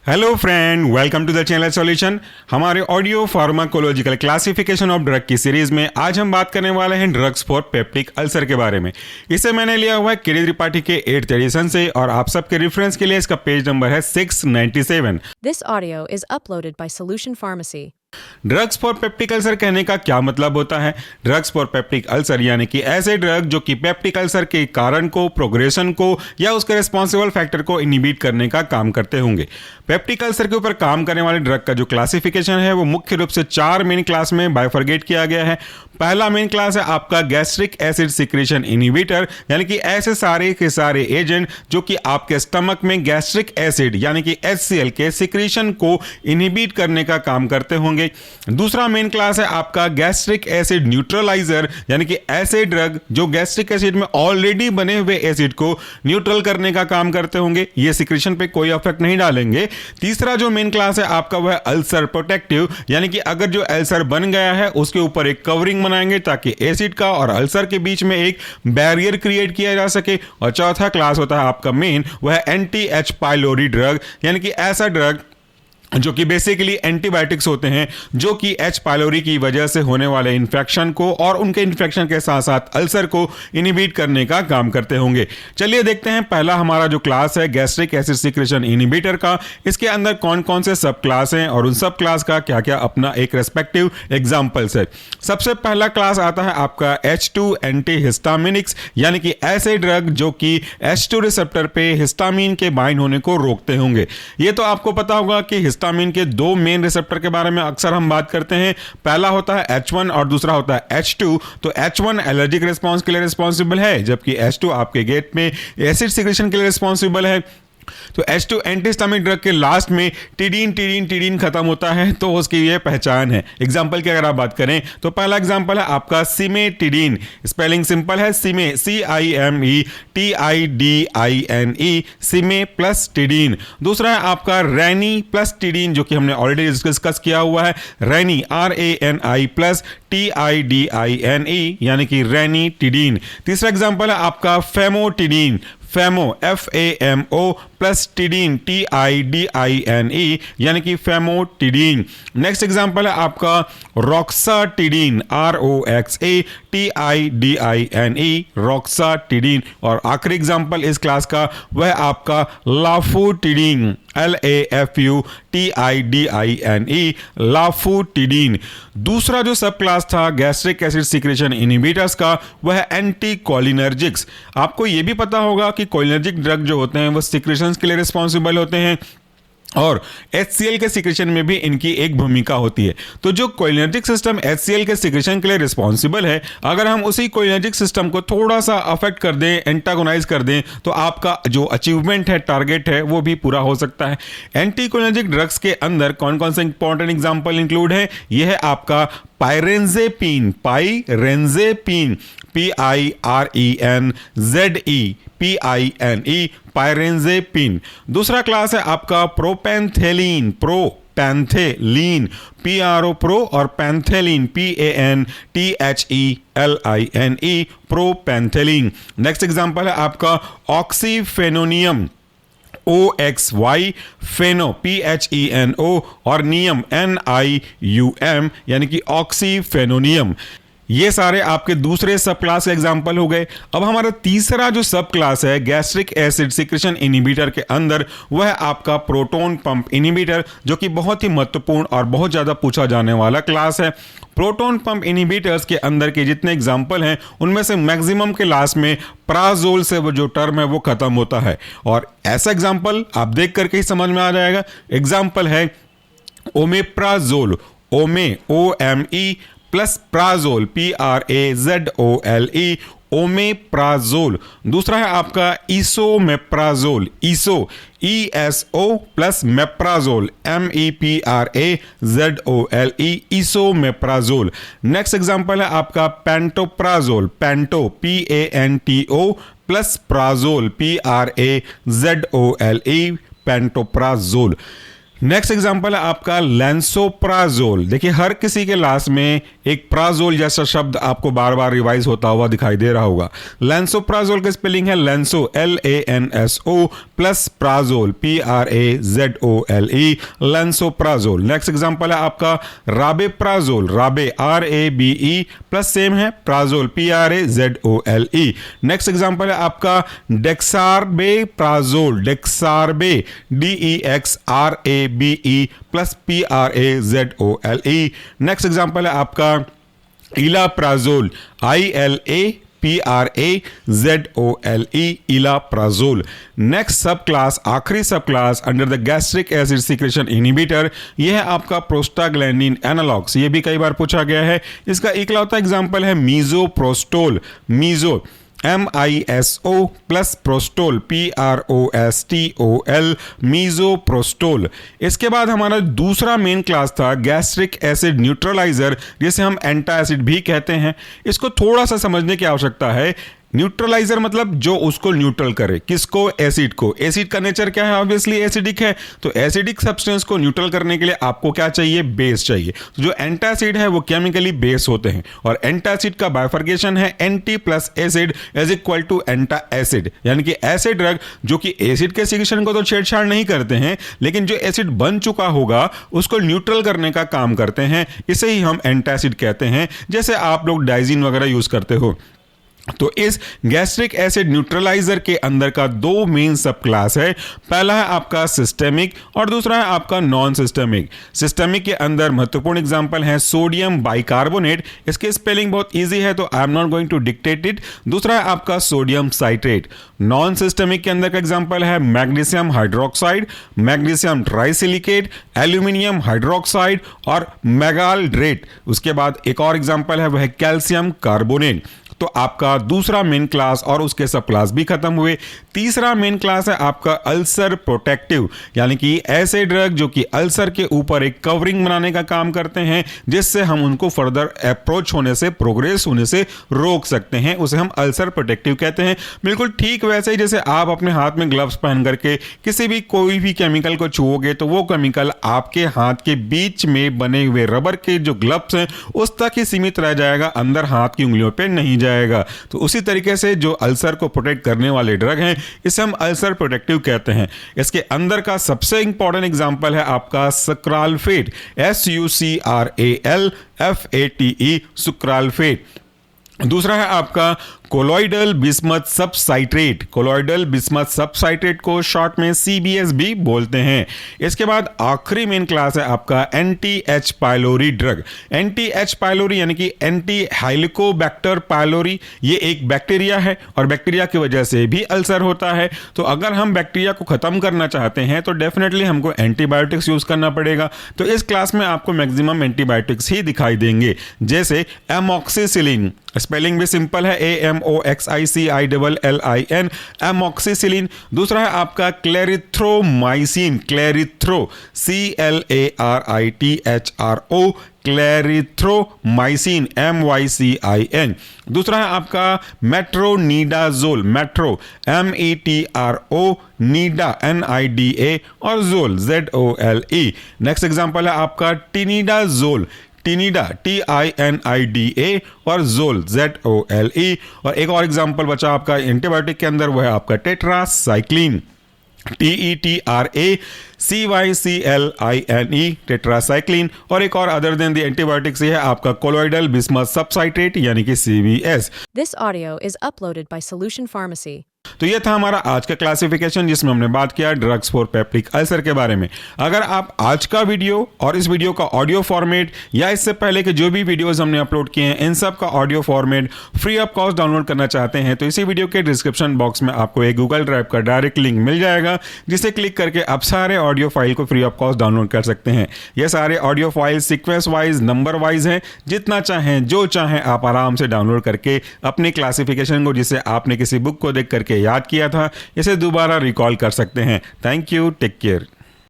Hello friend, welcome to the channel solution. हमारे audio pharmacological classification of drug की series में आज हम बात करने वाले हैं ड्रग्स फॉर पेप्टिक अल्सर के बारे में। इसे मैंने लिया हुआ है के त्रिपाठी के 8th एडिशन से और आप सबके रेफरेंस के लिए इसका पेज नंबर है 697। This audio is uploaded by Solution Pharmacy. Drugs for peptic ulcer कहने का क्या मतलब होता है? ड्रग्स फॉर पेप्टिक अल्सर यानी कि ऐसे ड्रग जो कि पेप्टिक अल्सर के कारण को, प्रोग्रेशन को या उसके रिस्पॉन्सिबल फैक्टर को इनहिबिट करने का काम करते होंगे। पेप्टिक अल्सर के ऊपर काम करने वाले ड्रग का जो क्लासिफिकेशन है वो मुख्य रूप से 4 मेन क्लास में बाइफरगेट किया गया है। पहला मेन क्लास है आपका गैस्ट्रिक एसिड सिक्रेशन इनहिबिटर, यानी कि ऐसे सारे के सारे एजेंट जो कि आपके स्टमक में गैस्ट्रिक एसिड यानी कि HCl के सिक्रेशन को इनहिबिट करने का काम करते होंगे। दूसरा मेन क्लास है आपका गैस्ट्रिक एसिड न्यूट्रलाइजर, यानी कि ऐसे ड्रग जो गैस्ट्रिक एसिड में ऑलरेडी बने हुए एसिड को न्यूट्रल करने का काम करते होंगे, ये सिक्रेशन पे कोई इफेक्ट नहीं डालेंगे। तीसरा जो मेन क्लास है आपका वह अल्सर प्रोटेक्टिव, यानी कि अगर जो अल्सर बन गया है उसके ऊपर एक कवरिंग बनाएंगे ताकि एसिड का और अल्सर के बीच में एक बैरियर क्रिएट किया जा सके। और चौथा क्लास होता है आपका मेन, वह एंटी एच पाइलोरी ड्रग, यानी कि ऐसा ड्रग जो कि बेसिकली एंटीबायोटिक्स होते हैं जो कि एच पाइलोरी की वजह से होने वाले इन्फेक्शन को और उनके इन्फेक्शन के साथ साथ अल्सर को इनहिबिट करने का काम करते होंगे। चलिए देखते हैं पहला हमारा जो क्लास है गैस्ट्रिक एसिड सिक्रेशन इनहिबिटर का, इसके अंदर कौन कौन से सब क्लास हैं और उन सब क्लास का क्या क्या अपना एक रेस्पेक्टिव एग्जाम्पल्स है। सबसे पहला क्लास आता है आपका H2 एंटी हिस्टामिनिक्स, यानी कि ऐसे ड्रग जो कि H2 रिसेप्टर पे हिस्टामिन के बाइंड होने को रोकते होंगे। ये तो आपको पता होगा कि हिस्टामिन के 2 मेन रिसेप्टर के बारे में अक्सर हम बात करते हैं। पहला होता है H1 और दूसरा होता है H2। तो H1 एलर्जिक रिस्पांस के लिए रिस्पॉन्सिबल है, जबकि H2 आपके गेट में एसिड सिक्रेशन के लिए रिस्पॉन्सिबल है। तो H2 एंटीहिस्टामिक ड्रग के लास्ट में टीडीन खत्म होता है, तो उसकी ये पहचान है। एग्जांपल की अगर आप बात करें तो पहला एग्जांपल है आपका सिमेटिडीन, स्पेलिंग सिंपल है, सिमे CIME TIDINE, सिमे प्लस टिडीन। दूसरा है आपका रैनी प्लस टिडीन, जो कि हमने ऑलरेडी डिस्कस किया हुआ है, रैनी RANI प्लस TIDINE, यानी कि रैनी टिडीन। तीसरा एग्जांपल है आपका फेमोटिडीन, फेमो FAMO प्लस टिडीन TIDINE, यानी कि फेमोटिडीन। नेक्स्ट एग्जांपल है आपका रॉक्साटिडीन ROXATIDINE, रॉक्साटिडीन। और आखिरी एग्जांपल इस क्लास का वह आपका लाफुटिडीन LAFUTIDINE, लाफुटिडीन। दूसरा जो सब क्लास था गैस्ट्रिक एसिड सिक्रेशन इनहिबिटर्स का वह एंटीकोलिनर्जिक्स। आपको यह भी पता होगा कि कोलिनर्जिक ड्रग जो होते हैं वो सिक्रेशंस के लिए रिस्पॉन्सिबल होते हैं और HCl के सिक्रेशन में भी इनकी एक भूमिका होती है। तो जो कोलिनर्जिक सिस्टम HCl के सिक्रेशन के लिए रिस्पॉन्सिबल है, अगर हम उसी कोलिनर्जिक सिस्टम को थोड़ा सा अफेक्ट कर दें, एंटागोनाइज कर दें, तो आपका जो अचीवमेंट है, टारगेट है, वो भी पूरा हो सकता है। एंटीकोलिनर्जिक ड्रग्स के अंदर कौन कौन से इंपॉर्टेंट एग्जाम्पल इंक्लूड है? यह है आपका पाइरेंजेपिन, PIRENZE, पाइरेंजेपिन। दूसरा क्लास है आपका प्रोपेंथेलीन, प्रोपेंथेलीन, PRO प्रो और पैंथेलीन PANTHELINE, प्रोपेंथेलीन। नेक्स्ट एग्जांपल है आपका ऑक्सीफेनोनियम, OXY, फेनो PHENO और नियम NIUM, यानी कि ऑक्सीफेनोनियम। ये सारे आपके दूसरे सब क्लास के एग्जाम्पल हो गए। अब हमारा तीसरा जो सब क्लास है गैस्ट्रिक एसिड सिक्रेशन इनहिबिटर के अंदर वह आपका प्रोटॉन पंप इनहिबिटर, जो कि बहुत ही महत्वपूर्ण और बहुत ज़्यादा पूछा जाने वाला क्लास है। प्रोटॉन पंप इनहिबिटर्स के अंदर के जितने एग्जाम्पल हैं उनमें से मैक्सिमम के लास्ट में प्राजोल से वो जो टर्म है वो खत्म होता है। और ऐसा एग्जाम्पल आप देख करके ही समझ में आ जाएगा। एग्जाम्पल है omeprazole, OME plus prazole PRAZOLE, omeprazole. दूसरा है आपका esomeprazole, ESO plus meprazole MEPRAZOLE, esomeprazole. Next example है आपका pantoprazole, PANTO plus prazole PRAZOLE, pantoprazole. Next example है आपका लैंसोप्राजोल। देखिए हर किसी के लास्ट में एक प्राजोल जैसा शब्द आपको बार बार रिवाइज होता हुआ दिखाई दे रहा होगा। लैंसोप्राजोल का स्पेलिंग है लैंसो LANSO plus prazole PRAZOLE lansoprazole. Next example है आपका राबेप्राजोल। राबे RABE प्लस सेम है प्राजोल PRAZOLE। नेक्स्ट एग्जांपल है आपका डेक्सारबेप्राजोल। डेक्सारबे DEXRABE plus PRAZOLE। Next example है आपका इलाप्राजोल ILAPRAZOLE इलाप्राजोल। नेक्स्ट सब क्लास, आखिरी सब class under the gastric acid secretion inhibitor, यह है आपका प्रोस्टाग्लैंडिन एनालॉग्स। ये भी कई बार पूछा गया है। इसका इकलौता एग्जांपल है misoprostol. Miso MISO plus prostol PROSTOL misoprostol. इसके बाद हमारा दूसरा मेन क्लास था गैस्ट्रिक एसिड न्यूट्रलाइजर, जिसे हम एंटासिड भी कहते हैं। इसको थोड़ा सा समझने की आवश्यकता है। न्यूट्रलाइजर मतलब जो उसको न्यूट्रल करे, किसको? एसिड को। एसिड का नेचर क्या है? ऑब्वियसली एसिडिक है। तो एसिडिक सब्सटेंस को न्यूट्रल करने के लिए आपको क्या चाहिए? बेस चाहिए। तो जो एंटासिड है वो केमिकली बेस होते हैं, और एंटासिड का बाइफर्केशन है anti plus acid is equal to anta acid. यानी कि ऐसे ड्रग जो कि एसिड के सिक्रेशन को तो छेड़छाड़ नहीं करते हैं, लेकिन जो एसिड बन चुका होगा उसको न्यूट्रल करने का काम करते हैं, इसे ही हम एंटासिड कहते हैं। जैसे आप लोग डाइजीन वगैरह यूज करते हो। तो इस गैस्ट्रिक एसिड न्यूट्रलाइजर के अंदर का दो मेन सब क्लास है। पहला है आपका सिस्टेमिक और दूसरा है आपका नॉन सिस्टेमिक। सिस्टेमिक के अंदर महत्वपूर्ण एग्जांपल है सोडियम बाइकार्बोनेट। इसके स्पेलिंग बहुत इजी है तो I am not going to dictate it. दूसरा है आपका सोडियम साइट्रेट। नॉन सिस्टेमिक के अंदर का एग्जांपल है magnesium hydroxide, magnesium trisilicate, aluminium hydroxide और मैगाल्ड्रेट। उसके बाद एक और एग्जांपल है वह है कैल्शियम कार्बोनेट। तो आपका दूसरा मेन क्लास और उसके सब क्लास भी खत्म हुए। तीसरा मेन क्लास है आपका अल्सर प्रोटेक्टिव, यानी कि ऐसे ड्रग जो कि अल्सर के ऊपर एक कवरिंग बनाने का काम करते हैं, जिससे हम उनको फर्दर अप्रोच होने से, प्रोग्रेस होने से रोक सकते हैं। उसे हम अल्सर प्रोटेक्टिव कहते हैं। बिल्कुल ठीक वैसे ही जैसे आप अपने हाथ में ग्लव्स पहन करके किसी भी कोई भी केमिकल को छुओगे तो वो केमिकल आपके हाथ के बीच में बने हुए रबर के जो ग्लव्स हैं उस तक ही सीमित रह जाएगा, अंदर हाथ की उंगलियों पे नहीं जाएगा। तो उसी तरीके से जो अल्सर को प्रोटेक्ट करने वाले ड्रग हैं इसे हम अल्सर प्रोटेक्टिव कहते हैं। इसके अंदर का सबसे इंपॉर्टेंट एग्जांपल है आपका सुक्राल्फेट, SUCRALFATE सुक्राल्फेट। दूसरा है आपका कोलॉइडल बिस्मथ सबसाइट्रेट। कोलॉइडल बिस्मथ सबसाइट्रेट को शॉर्ट में CBS भी बोलते हैं। इसके बाद आखिरी मेन क्लास है आपका anti H pylori drug. Anti H pylori यानी कि एंटी हेलिकोबैक्टर पाइलोरी, ये एक बैक्टीरिया है और बैक्टीरिया की वजह से भी अल्सर होता है। तो अगर हम बैक्टीरिया को खत्म करना चाहते हैं तो डेफिनेटली हमको एंटीबायोटिक्स यूज करना पड़ेगा। तो इस क्लास में आपको मैक्सिमम एंटीबायोटिक्स ही दिखाई देंगे, जैसे एमॉक्सिसिलिन। स्पेलिंग भी सिंपल है AMOXICILLIN एमॉक्सिसिलिन। दूसरा है आपका क्लेरिथ्रोमाइसिन। क्लेरिथ्रो CLARITHRO clarithromycin MYCIN। दूसरा है आपका मेट्रोनिडाजोल। मेट्रो METRO नीडा NIDA और जोल ZOLE। नेक्स्ट एग्जांपल है आपका टिनिडाजोल। टिनिडा TINIDA और जोल ZOLE। और एक और एग्जांपल बचा आपका एंटीबायोटिक के अंदर, वो है आपका टेट्रासाइक्लिन। TETRACYCLINE tetracycline. और एक और अदर देन द एंटीबायोटिक्स है आपका कोलॉइडल बिस्मथ सबसाइट्रेट यानी कि CBS। This audio is uploaded by Solution Pharmacy. तो ये था हमारा आज का क्लासिफिकेशन, जिसमें हमने बात किया ड्रग्स फॉर पेप्टिक अल्सर के बारे में। अगर आप आज का वीडियो और इस वीडियो का ऑडियो फॉर्मेट या इससे पहले के जो भी वीडियोस हमने अपलोड किए हैं इन सब का audio format free of cost download करना चाहते हैं तो इसी वीडियो के डिस्क्रिप्शन बॉक्स में आपको एक गूगल ड्राइव का डायरेक्ट लिंक मिल जाएगा, जिसे क्लिक करके आप सारे ऑडियो फाइल को फ्री ऑफ कॉस्ट डाउनलोड कर सकते हैं। ये सारे audio file sequence wise, number wise हैं। जितना चाहें, जो चाहें आप आराम से डाउनलोड करके अपने क्लासिफिकेशन को, जिसे आपने किसी बुक को देख करके याद किया था, इसे दोबारा रिकॉल कर सकते हैं। Thank you, take care.